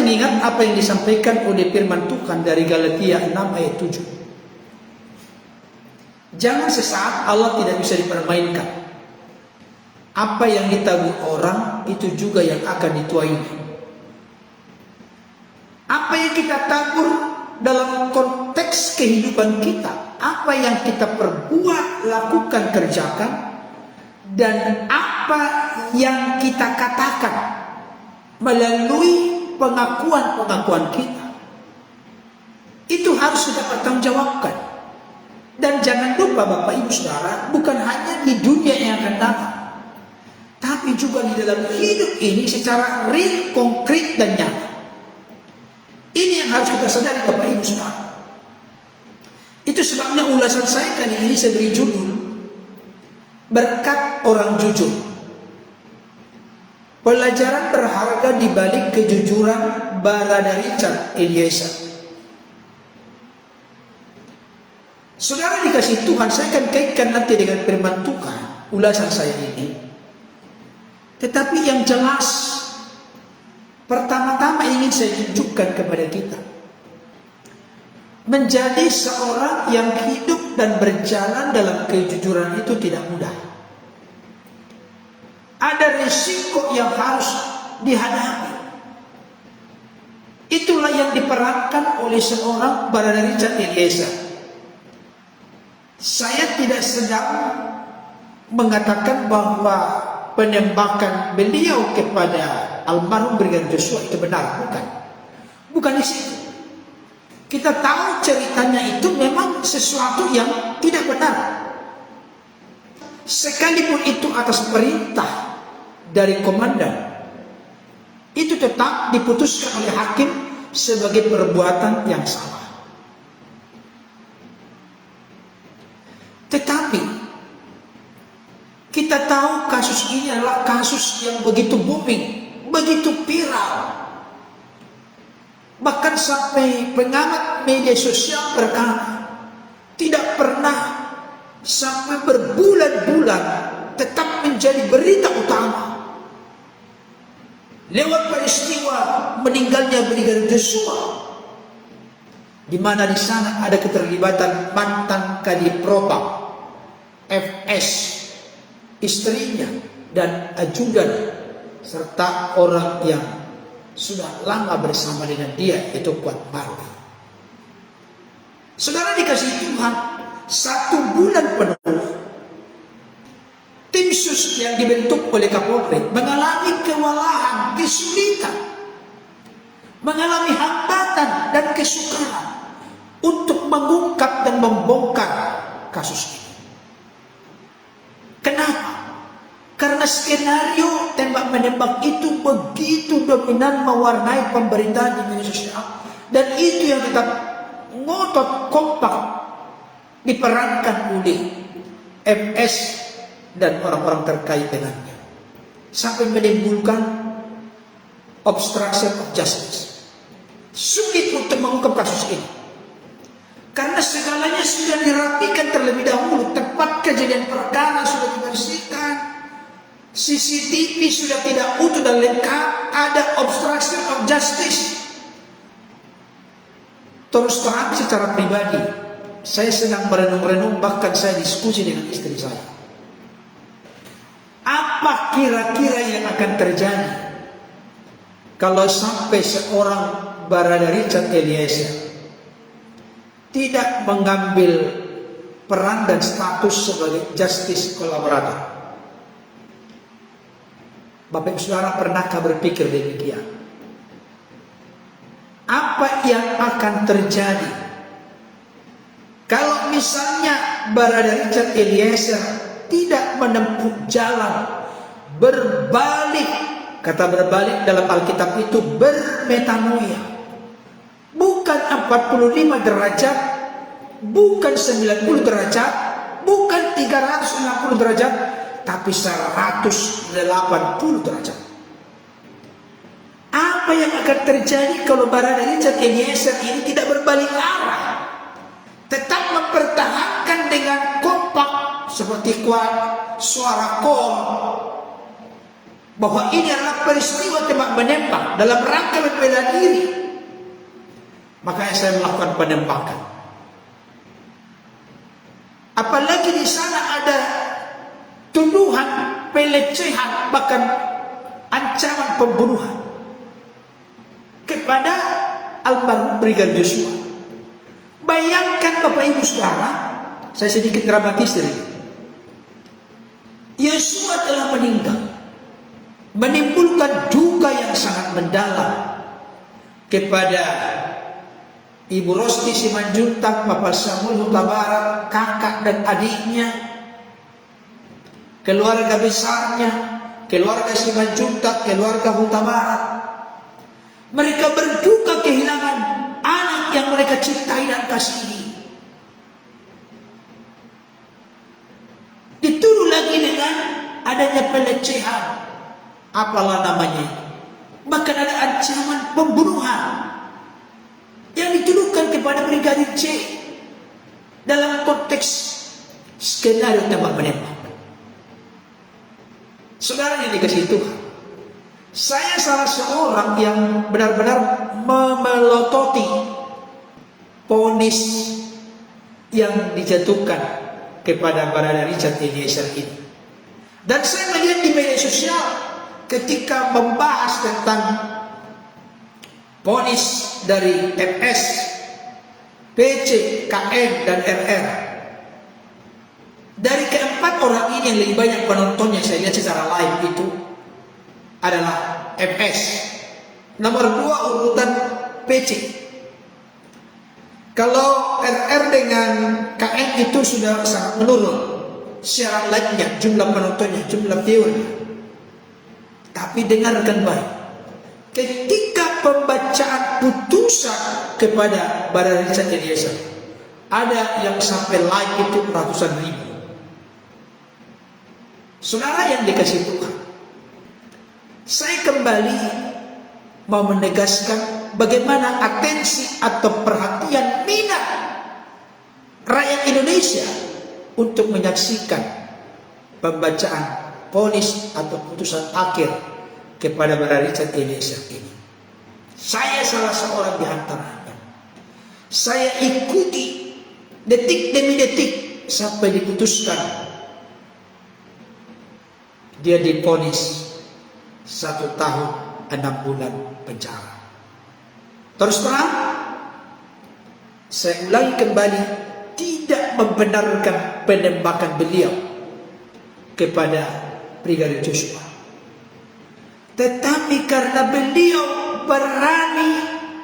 mengingat apa yang disampaikan oleh firman Tuhan dari Galatia 6 ayat 7. Jangan sesaat Allah tidak bisa dipermainkan. Apa yang ditabur orang itu juga yang akan dituainya. Apa yang kita tabur dalam konteks kehidupan kita, apa yang kita perbuat, lakukan, kerjakan, dan apa yang kita katakan melalui pengakuan-pengakuan kita, itu harus kita pertanggungjawabkan. Dan jangan lupa Bapak Ibu Saudara, bukan hanya di dunia yang akan datang, tapi juga di dalam hidup ini secara real, konkret dan nyata. Ini yang harus kita sadari Bapak Ibu Saudara. Itu sebabnya ulasan saya kali ini saya beri judul Berkat Orang Jujur. Pelajaran berharga di balik kejujuran Barada Richard Eliezer. Saudara dikasih Tuhan, saya akan kaitkan nanti dengan firman Tuhan ulasan saya ini. Tetapi yang jelas, pertama-tama ingin saya tunjukkan kepada kita, menjadi seorang yang hidup dan berjalan dalam kejujuran itu tidak mudah. Ada risiko yang harus dihadapi. Itulah yang diperankan oleh seorang Barada Richard Eliezer. Saya tidak sedang mengatakan bahwa penembakan beliau kepada almarhum Brigadir Joshua itu benar, bukan. Bukan di situ. Kita tahu ceritanya itu memang sesuatu yang tidak benar. Sekalipun itu atas perintah dari komandan, itu tetap diputuskan oleh hakim sebagai perbuatan yang salah. Tetapi kita tahu kasus ini adalah kasus yang begitu booming, begitu viral. Bahkan sampai pengamat media sosial berkata, tidak pernah sampai berbulan-bulan tetap menjadi berita utama. Lewat peristiwa meninggalnya Brigadir Joshua, di mana di sana ada keterlibatan mantan Kadipropam FS, istrinya dan ajudan, serta orang yang sudah lama bersama dengan dia, itu Kuat Maruf. Saudara dikasih Tuhan, 1 bulan penuh tim sus yang dibentuk oleh Kapolri mengalami kewalahan, kesulitan, mengalami hambatan dan kesukaran untuk mengungkap dan membongkar kasus ini. Kenapa? Karena skenario tembak-menembak itu begitu dominan mewarnai pemberitaan di media sosial, dan itu yang tetap ngotot kompak diperankan oleh MS dan orang-orang terkait dengannya, sampai menimbulkan obstruction of justice. Sulit untuk mengungkap kasus ini karena segalanya sudah dirapikan terlebih dahulu. Tempat kejadian perkara sudah dibersihkan, CCTV sudah tidak utuh dan lengkap, ada obstruction of justice. Terus terang secara pribadi, saya sedang merenung-renung, bahkan saya diskusi dengan istri saya. Apa kira-kira yang akan terjadi kalau sampai seorang Barada Richard Eliezer tidak mengambil peran dan status sebagai justice kolaborator? Bapak Ibu Saudara, pernahkah berpikir demikian? Apa yang akan terjadi kalau misalnya Barada Richard Eliezer tidak menempuh jalan berbalik? Kata berbalik dalam Alkitab itu bermetanoia. Bukan 45 derajat, bukan 90 derajat, bukan 360 derajat, tapi 180 derajat. Apa yang akan terjadi kalau Barada Richard Eliezer ini tidak berbalik arah, tetap mempertahankan dengan kompak seperti Kuat, suara kol, bahwa ini adalah peristiwa tembak menembak dalam rangka membela diri, makanya saya melakukan penembakan. Apalagi di sana ada tuduhan pelecehan, bahkan ancaman pembunuhan kepada almarhum Brigadir Joshua. Bayangkan Bapak Ibu Saudara, saya sedikit dramatis ini. Yosua telah meninggal, menimbulkan duka yang sangat mendalam kepada Ibu Rosti Simanjuntak, Bapak Samuel Huta Barat, kakak dan adiknya, keluarga besarnya, keluarga Simanjuntak, keluarga Huta Barat. Mereka berduka kehilangan anak yang mereka cintai dan kasihi. Dituduh lagi dengan adanya pelecehan, apalah namanya, bahkan ada ancaman pembunuhan yang dituduhkan kepada Brigadir J dalam konteks skenario tembak menembak. Saudara yang dikasihi Tuhan, saya salah seorang yang benar-benar memelototi vonis yang dijatuhkan kepada Barada Richard Eliezer ini. Dan saya melihat di media sosial ketika membahas tentang vonis dari MS, PC, KM, dan RR. Dari keempat orang ini yang lebih banyak penontonnya saya lihat secara live itu adalah MS. Nomor 2 urutan PC. Kalau RR dengan KM itu sudah sangat menurun secara live-nya, jumlah penontonnya, jumlah viewernya. Tapi dengarkan baik, ketika pembacaan putusan kepada Barada Richard Eliezer, ada yang sampai live itu ratusan ribu. Saudara yang dikasihi Tuhan, saya kembali mau menegaskan bagaimana atensi atau perhatian minat rakyat Indonesia untuk menyaksikan pembacaan vonis atau putusan akhir kepada Barada Richard Eliezer ini. Saya salah seorang di antaranya. Saya ikuti detik demi detik sampai diputuskan dia divonis 1 tahun 6 bulan penjara. Terus terang, saya ulangi kembali, tidak membenarkan penembakan beliau kepada Brigadir Joshua. Tetapi karena beliau berani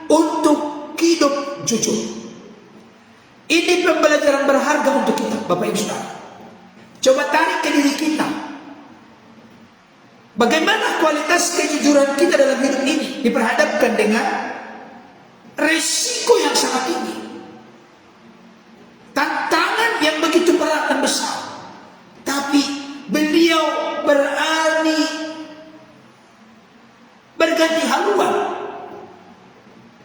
untuk hidup jujur. Ini pembelajaran berharga untuk kita, Bapak Ibu Saudara. Coba tarik ke diri kita. Bagaimana kualitas kejujuran kita dalam hidup ini diperhadapkan dengan resiko yang sangat tinggi, tantangan yang begitu berat dan besar. Tapi beliau berani berganti haluan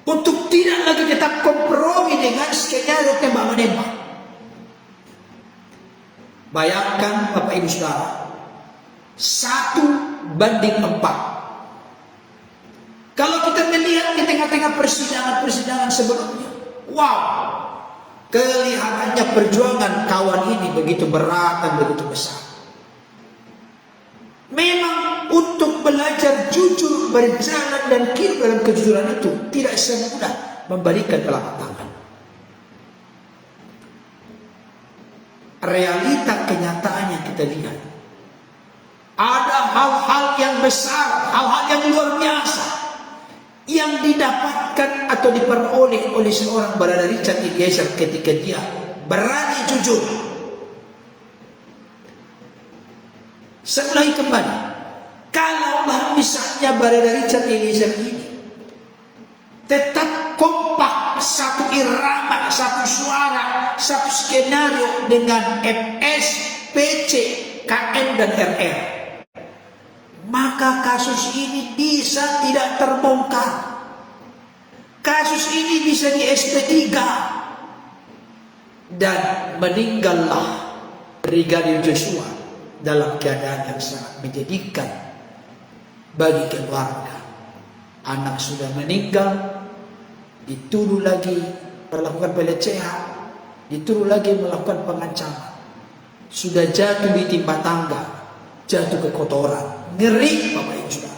untuk tidak lagi tetap kompromi dengan skenario tembak menembak. Bayangkan Bapak Ibu Saudara, 1:4. Kalau kita melihat di tengah-tengah persidangan-persidangan sebelumnya, wow, kelihatannya perjuangan kawan ini begitu berat dan begitu besar. Memang untuk belajar jujur, berjalan dan hidup dalam kejujuran itu tidak semudah membalikan telapak tangan. Realita kenyataannya kita lihat. Ada hal-hal yang besar, hal-hal yang luar biasa yang didapatkan atau diperoleh oleh seorang Barada Richard Eliezer ketika dia berani jujur. Saya ulangi kembali, kalaulah misalnya Barada Richard Eliezer ini tetap kompak, satu irama, satu suara, satu skenario dengan MS, PC, KM dan RR, maka kasus ini bisa tidak terbongkar. Kasus ini bisa di SP3 dan meninggallah Brigadir Joshua dalam keadaan yang sangat menyedihkan bagi keluarga. Anak sudah meninggal, dituduh lagi melakukan pelecehan, dituduh lagi melakukan pengancaman. Sudah jatuh di timpa tangga, jatuh ke kotoran. Ngeri Bapak Ibu Saudara.